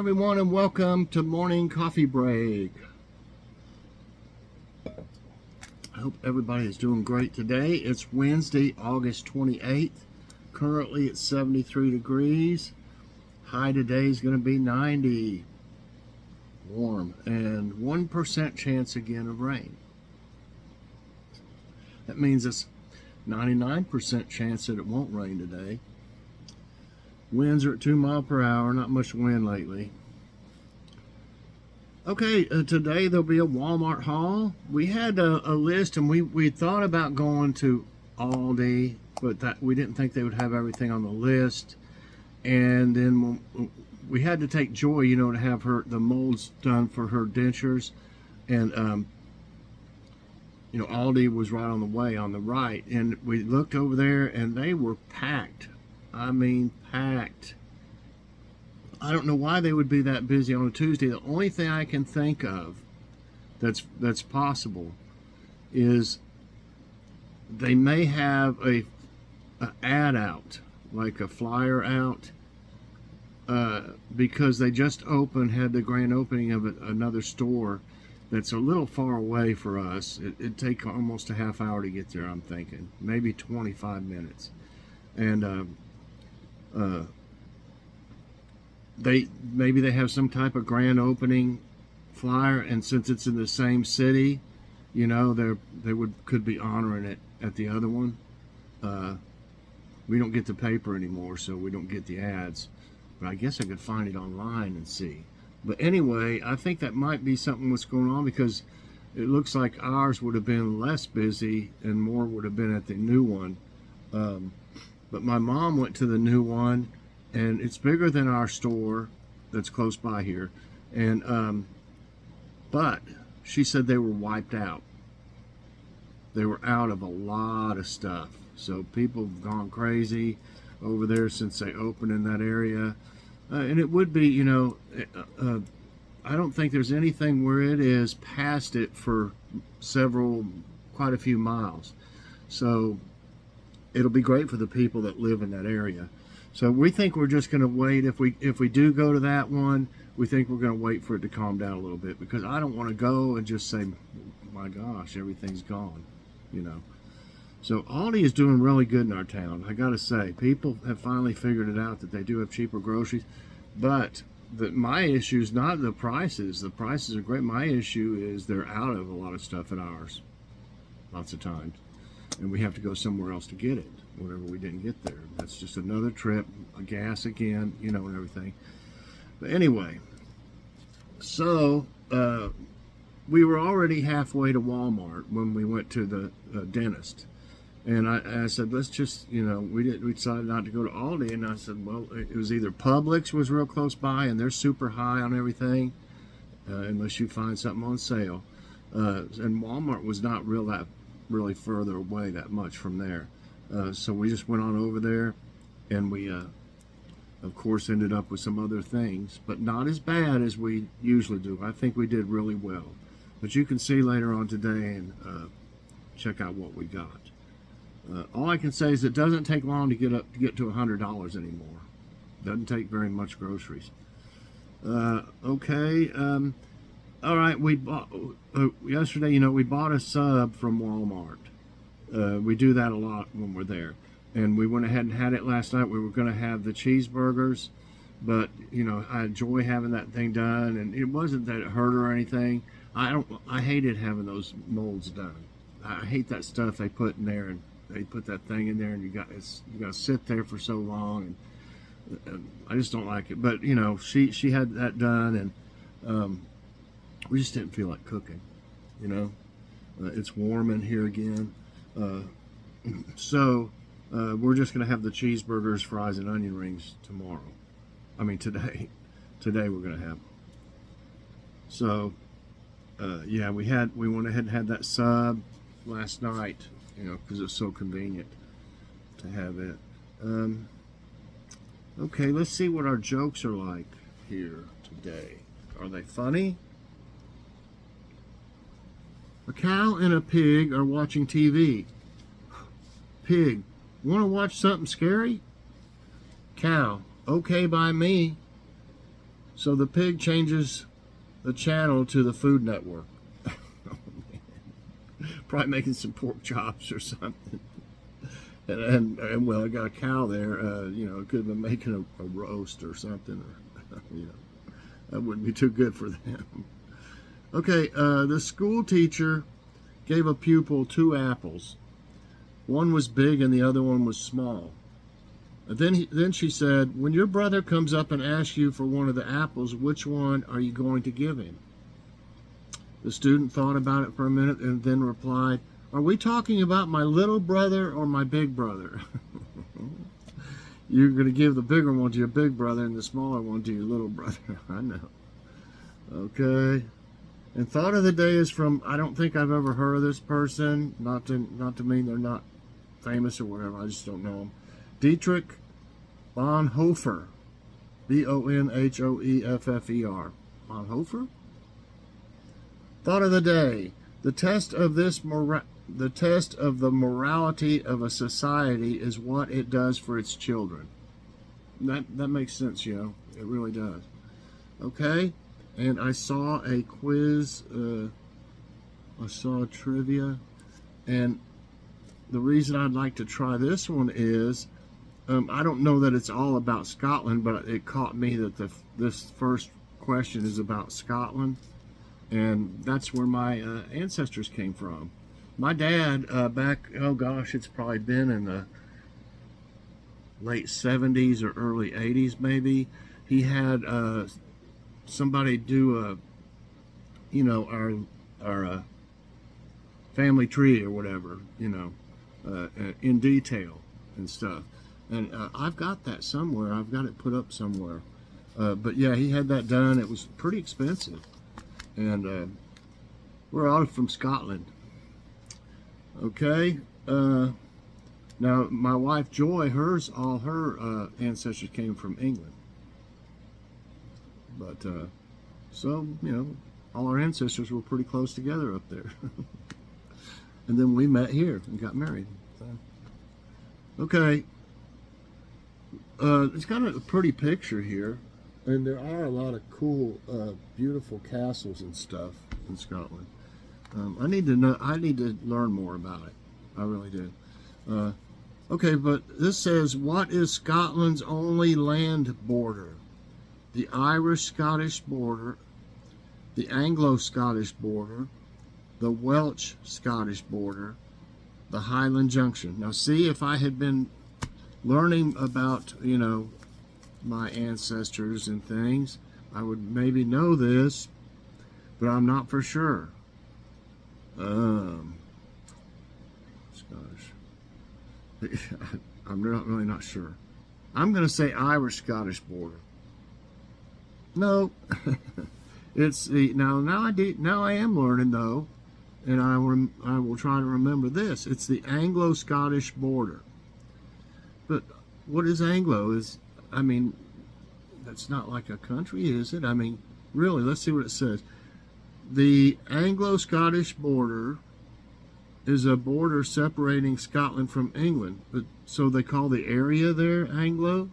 everyone, and welcome to Morning Coffee Break. I hope everybody is doing great today. It's Wednesday, August 28th. Currently it's 73 degrees. High today is going to be 90. Warm. And 1% chance again of rain. That means it's 99% chance that it won't rain today. Winds are at 2 miles per hour, not much wind lately. Okay, today there'll be a Walmart haul. We had a list, and we thought about going to Aldi, but we didn't think they would have everything on the list. And then we had to take Joy, to have the molds done for her dentures. And, Aldi was right on the way on the right. And we looked over there, and they were packed. I mean, packed. I don't know why they would be that busy on a Tuesday. The only thing I can think of that's possible is they may have a ad out, like a flyer out, because they just had the grand opening of another store that's a little far away for us. It'd take almost a half hour to get there, I'm thinking. Maybe 25 minutes. And maybe they have some type of grand opening flyer, and since it's in the same city, they could be honoring it at the other one. We don't get the paper anymore, so we don't get the ads, but I guess I could find it online and see. But anyway, I think that might be something what's going on, because it looks like ours would have been less busy and more would have been at the new one. But my mom went to the new one, and it's bigger than our store that's close by here. And but she said they were wiped out. They were out of a lot of stuff. So people have gone crazy over there since they opened in that area. And it would be, I don't think there's anything where it is past it for quite a few miles. So it'll be great for the people that live in that area. So we think we're just going to wait. If we do go to that one, we think we're going to wait for it to calm down a little bit, because I don't want to go and just say, my gosh, everything's gone, So Aldi is doing really good in our town. I got to say, people have finally figured it out that they do have cheaper groceries. But my issue is not the prices. The prices are great. My issue is they're out of a lot of stuff at ours, lots of times. And we have to go somewhere else to get it, whatever we didn't get there. That's just another trip, gas again, and everything. But anyway, so we were already halfway to Walmart when we went to the dentist. And I said, let's just, we decided not to go to Aldi. And I said, well, it was either Publix was real close by, and they're super high on everything, unless you find something on sale. And Walmart was not really further away that much from there. So we just went on over there, and we, of course, ended up with some other things, but not as bad as we usually do. I think we did really well. But you can see later on today and check out what we got. All I can say is it doesn't take long to get to $100 anymore. Doesn't take very much groceries. Okay. All right. We bought yesterday. We bought a sub from Walmart. We do that a lot when we're there, and we went ahead and had it last night. We were going to have the cheeseburgers, but I enjoy having that thing done, and it wasn't that it hurt or anything. I hated having those molds done. I hate that stuff they put in there, and they put that thing in there, and you got to sit there for so long, and I just don't like it. But she had that done, and we just didn't feel like cooking. It's warm in here again, so we're just gonna have the cheeseburgers, fries, and onion rings tomorrow. I mean today. Today we're gonna have them. So yeah, we went ahead and had that sub last night. Because it's so convenient to have it. Okay, let's see what our jokes are like here today. Are they funny? A cow and a pig are watching TV. Pig, want to watch something scary? Cow, okay by me. So the pig changes the channel to the Food Network. Probably making some pork chops or something. And well, I got a cow there. You know, it could have been making a roast or something. Or, you know, that wouldn't be too good for them. Okay, the school teacher gave a pupil 2 apples. One was big and the other one was small. Then she said, when your brother comes up and asks you for one of the apples, which one are you going to give him? The student thought about it for a minute and then replied, are we talking about my little brother or my big brother? You're going to give the bigger one to your big brother and the smaller one to your little brother. I know. Okay. And thought of the day is from, I don't think I've ever heard of this person. Not to mean they're not famous or whatever. I just don't know them. Dietrich Bonhoeffer. Bonhoeffer. Bonhoeffer? Thought of the day. The test of the morality of a society is what it does for its children. That makes sense, you know. It really does. Okay? And I saw a quiz, I saw a trivia, and the reason I'd like to try this one is, I don't know that it's all about Scotland, but it caught me that this first question is about Scotland, and that's where my ancestors came from. My dad, back, oh gosh, it's probably been in the late 70s or early 80s maybe, he had somebody do you know, our family tree or whatever, you know, in detail and stuff. And I've got that somewhere. I've got it put up somewhere. But yeah, he had that done. It was pretty expensive. And we're all from Scotland. Okay. Now, my wife Joy, all her ancestors came from England. But, so, you know, all our ancestors were pretty close together up there. And then we met here and got married. So. Okay. It's got a pretty picture here. And there are a lot of cool, beautiful castles and stuff in Scotland. I need to learn more about it. I really do. Okay, but this says, what is Scotland's only land border? The Irish-Scottish border, the Anglo-Scottish border, the Welsh-Scottish border, the Highland Junction. Now see, if I had been learning about, you know, my ancestors and things, I would maybe know this, but I'm not for sure. Scottish. I'm really not sure. I'm going to say Irish-Scottish border. No, it's the now I am learning though, and I will try to remember this. It's the Anglo-Scottish border. But what is Anglo? I mean, that's not like a country, is it? I mean, really, let's see what it says. The Anglo-Scottish border is a border separating Scotland from England. But so they call the area there Anglo?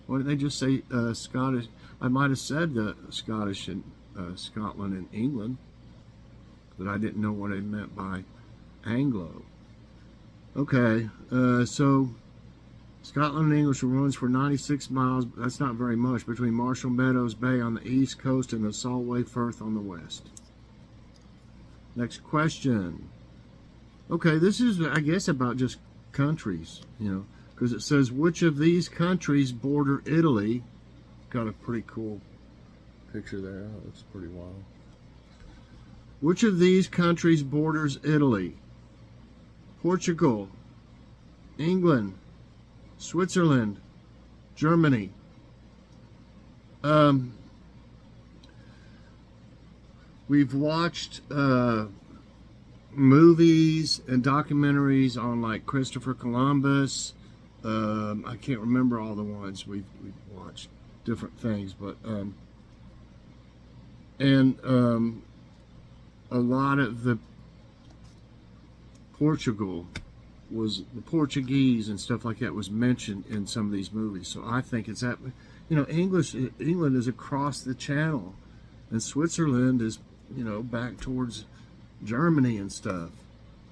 Why didn't they just say Scottish? I might have said Scottish in Scotland and England, but I didn't know what it meant by Anglo. Okay, so Scotland and English runs for 96 miles, that's not very much, between Marshall Meadows Bay on the east coast and the Solway Firth on the west. Next question. Okay, this is, I guess, about just countries, you know, because it says, which of these countries border Italy? Got a pretty cool picture there. That looks pretty wild. Which of these countries borders Italy? Portugal, England, Switzerland, Germany. We've watched movies and documentaries on like Christopher Columbus. I can't remember all the ones we've watched, different things, but a lot of the Portugal was the Portuguese and stuff like that was mentioned in some of these movies. So I think it's that. You know, England is across the channel, and Switzerland is, you know, back towards Germany and stuff.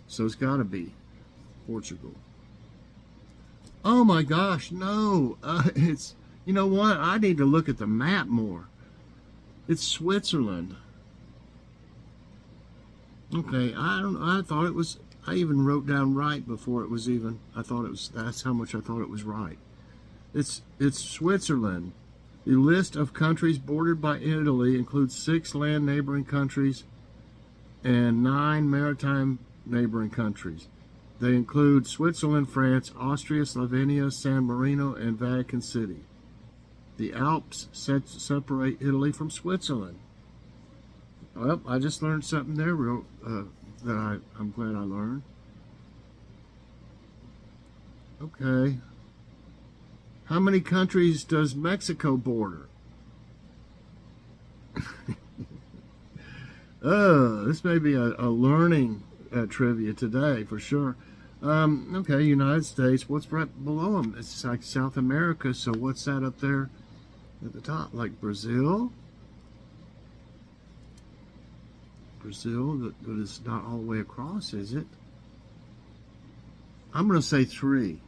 So it's got to be Portugal. Oh my gosh, no. It's, you know what? I need to look at the map more. It's Switzerland. Okay, I thought it was, I even wrote down right before it was even, I thought it was, that's how much I thought it was right. It's Switzerland. The list of countries bordered by Italy includes 6 land neighboring countries and 9 maritime neighboring countries. They include Switzerland, France, Austria, Slovenia, San Marino, and Vatican City. The Alps separate Italy from Switzerland. Well, I just learned something there that I'm glad I learned. Okay. How many countries does Mexico border? Oh, this may be a learning trivia today for sure. Okay, United States. What's right below them? It's like South America. So what's that up there at the top? Like Brazil? Brazil, that is not all the way across, is it? I'm going to say 3.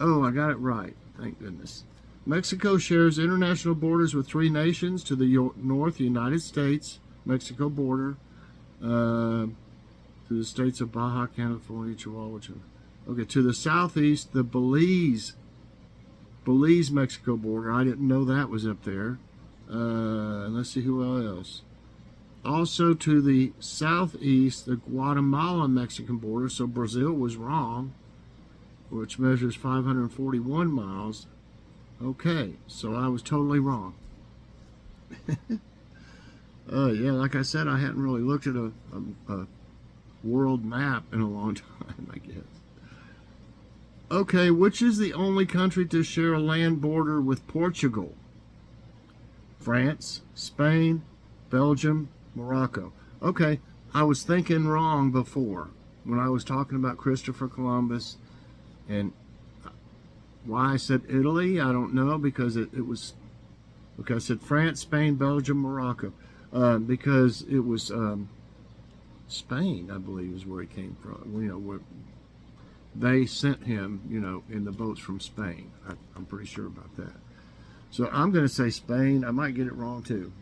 Oh, I got it right. Thank goodness. Mexico shares international borders with 3 nations. To the north, the United States, Mexico border. To the states of Baja California, Chihuahua. Okay, to the southeast, the Belize Mexico border. I didn't know that was up there. Let's see who else. Also to the southeast, the Guatemala-Mexican border. So Brazil was wrong, which measures 541 miles. Okay, so I was totally wrong. Yeah, like I said, I hadn't really looked at a world map in a long time, I guess. Okay, which is the only country to share a land border with Portugal? France, Spain, Belgium, Morocco. Okay, I was thinking wrong before when I was talking about Christopher Columbus, and why I said Italy, I don't know, because it was, okay, I said France, Spain, Belgium, Morocco, because it was Spain, I believe, is where he came from. You know, where they sent him, you know, in the boats from Spain. I'm pretty sure about that. So I'm going to say Spain. I might get it wrong too.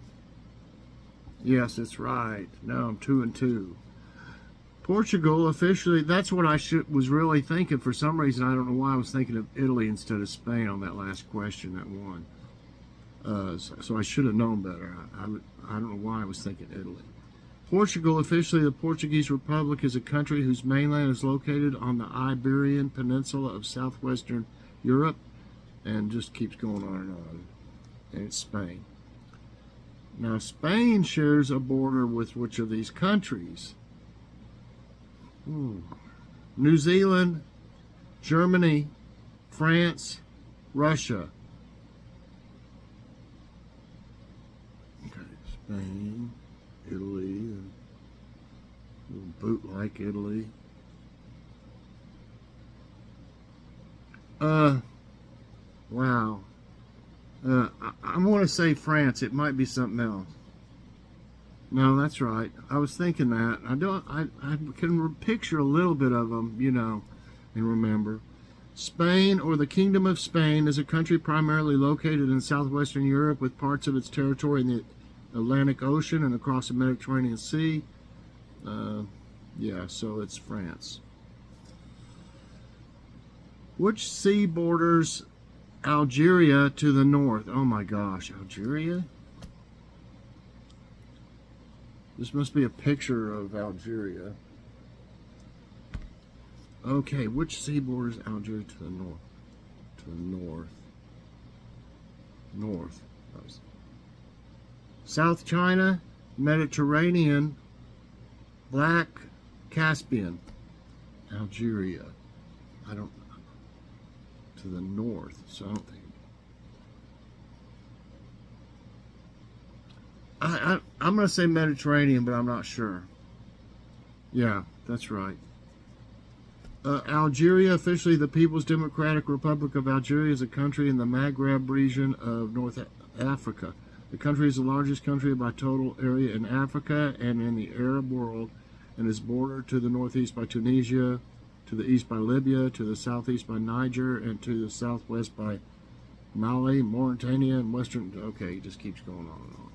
Yes, it's right. Now I'm 2-2. Portugal officially, that's what I was really thinking. For some reason, I don't know why I was thinking of Italy instead of Spain on that last question, that one. So I should have known better. I don't know why I was thinking Italy. Portugal, officially the Portuguese Republic, is a country whose mainland is located on the Iberian Peninsula of southwestern Europe, and just keeps going on and on. And it's Spain. Now, Spain shares a border with which of these countries? New Zealand, Germany, France, Russia. Okay, Spain, Italy, a little boot like Italy. Wow. I'm going to say France. It might be something else. No, that's right. I was thinking that. I can picture a little bit of them, you know, and remember. Spain, or the Kingdom of Spain, is a country primarily located in southwestern Europe with parts of its territory in the Atlantic Ocean and across the Mediterranean Sea. Yeah, so it's France. Which sea borders Algeria to the north? Oh my gosh, Algeria? This must be a picture of Algeria. Okay, which sea borders Algeria to the north? To the north. North. South China, Mediterranean, Black, Caspian, Algeria. I don't, to the north, so I don't think. I'm going to say Mediterranean, but I'm not sure. Yeah, that's right. Algeria, officially the People's Democratic Republic of Algeria, is a country in the Maghreb region of North Africa. The country is the largest country by total area in Africa and in the Arab world, and is bordered to the northeast by Tunisia, to the east by Libya, to the southeast by Niger, and to the southwest by Mali, Mauritania, and western. Okay, it just keeps going on and on.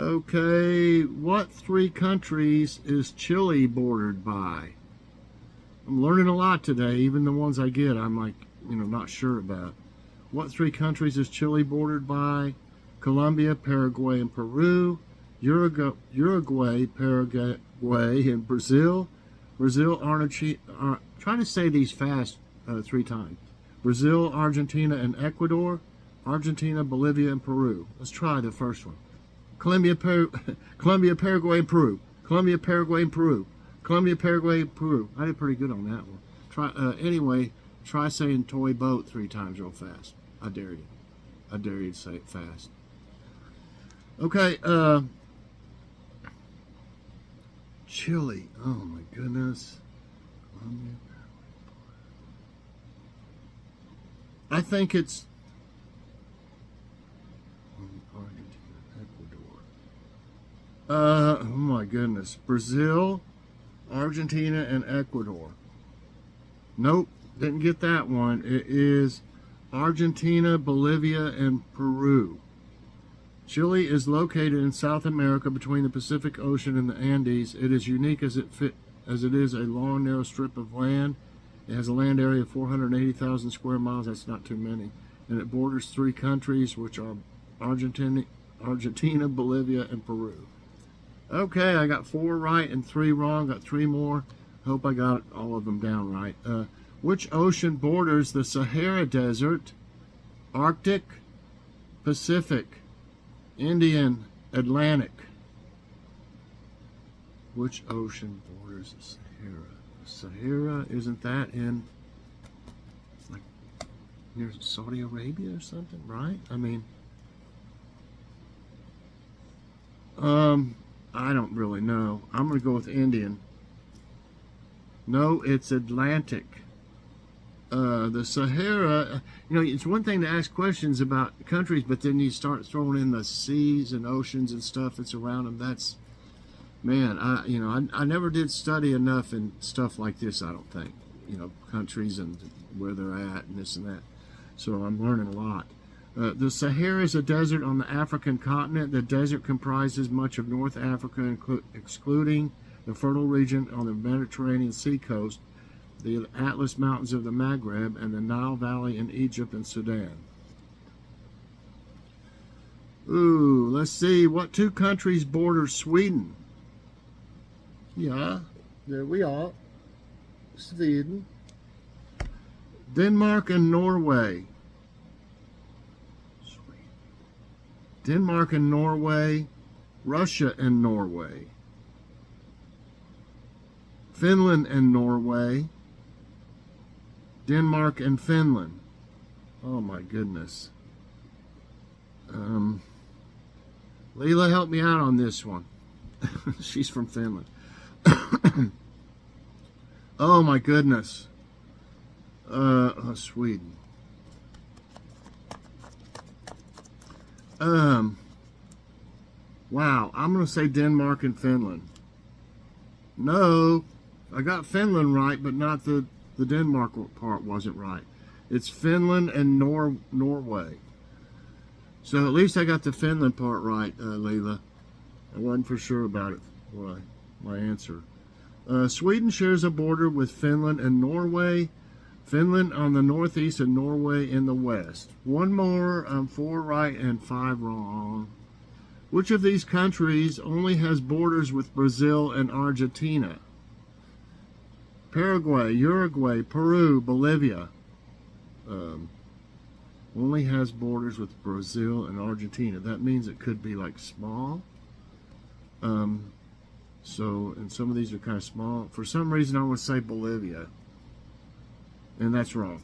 Okay, what three countries is Chile bordered by? I'm learning a lot today. Even the ones I get, I'm like, not sure about. What three countries is Chile bordered by? Colombia, Paraguay, and Peru. Uruguay, Paraguay, and Brazil. Brazil, Argentina. Try to say these fast 3 times. Brazil, Argentina, and Ecuador. Argentina, Bolivia, and Peru. Let's try the first one. Colombia, Paraguay, and Peru. Colombia, Paraguay, and Peru. Colombia, Paraguay, and Peru. I did pretty good on that one. Anyway, try saying toy boat 3 times real fast. I dare you. I dare you to say it fast. Okay, Chile. Oh my goodness. I think it's oh my goodness. Brazil, Argentina, and Ecuador. Nope, didn't get that one. It is Argentina, Bolivia, and Peru. Chile is located in South America between the Pacific Ocean and the Andes. It is unique as it is a long, narrow strip of land. It has a land area of 480,000 square miles. That's not too many. And it borders 3 countries, which are Argentina, Bolivia, and Peru. Okay, I got 4 right and 3 wrong. Got 3 more. Hope I got all of them down right. Which ocean borders the Sahara Desert? Arctic, Pacific, Indian, Atlantic. Which ocean borders the Sahara? Sahara, isn't that in like near Saudi Arabia or something, right? I mean, I don't really know. I'm gonna go with Indian. No, it's Atlantic. The Sahara, it's one thing to ask questions about countries, but then you start throwing in the seas and oceans and stuff that's around them. That's, man, I never did study enough in stuff like this, I don't think. Countries and where they're at and this and that. So I'm learning a lot. The Sahara is a desert on the African continent. The desert comprises much of North Africa, excluding the fertile region on the Mediterranean Sea coast, the Atlas Mountains of the Maghreb, and the Nile Valley in Egypt and Sudan. Ooh, let's see. What 2 countries border Sweden? Yeah, there we are. Sweden. Denmark and Norway. Denmark and Norway. Russia and Norway. Finland and Norway. Denmark and Finland. Oh my goodness. Leela, help me out on this one. She's from Finland. Oh my goodness. Sweden. Wow, I'm going to say Denmark and Finland. No, I got Finland right, but not the Denmark part wasn't right. It's Finland and Norway. So at least I got the Finland part right, Leila. I wasn't for sure about it. Boy, my answer. Sweden shares a border with Finland and Norway. Finland on the northeast and Norway in the west. One more, 4 right and 5 wrong. Which of these countries only has borders with Brazil and Argentina? Paraguay, Uruguay, Peru, Bolivia. Only has borders with Brazil and Argentina. That means it could be like small. And some of these are kind of small. For some reason, I would say Bolivia. And that's wrong.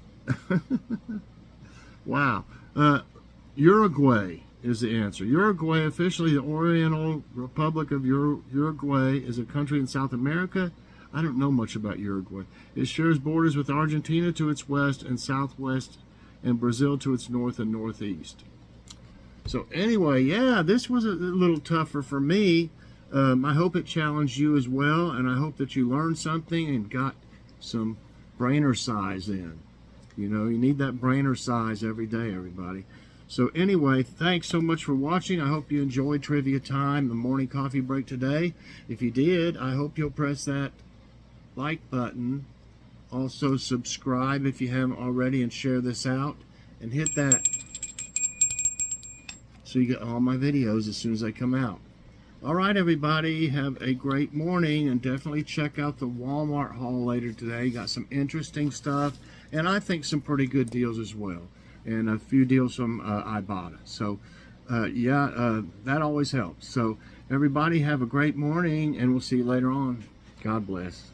Wow. Uruguay is the answer. Uruguay, officially the Oriental Republic of Uruguay, is a country in South America. I don't know much about Uruguay. It shares borders with Argentina to its west and southwest, and Brazil to its north and northeast. So anyway, yeah, this was a little tougher for me. I hope it challenged you as well, and I hope that you learned something and got some brainer size in. You know, you need that brainer size every day, everybody. So anyway, thanks so much for watching. I hope you enjoyed Trivia Time, the morning coffee break today. If you did, I hope you'll press that like button. Also subscribe if you haven't already, and share this out, and hit that so you get all my videos as soon as they come out. All right, everybody, have a great morning, and definitely check out the Walmart haul later today. Got some interesting stuff, and I think some pretty good deals as well, and a few deals from Ibotta. So that always helps. So everybody have a great morning, and we'll see you later on. God bless.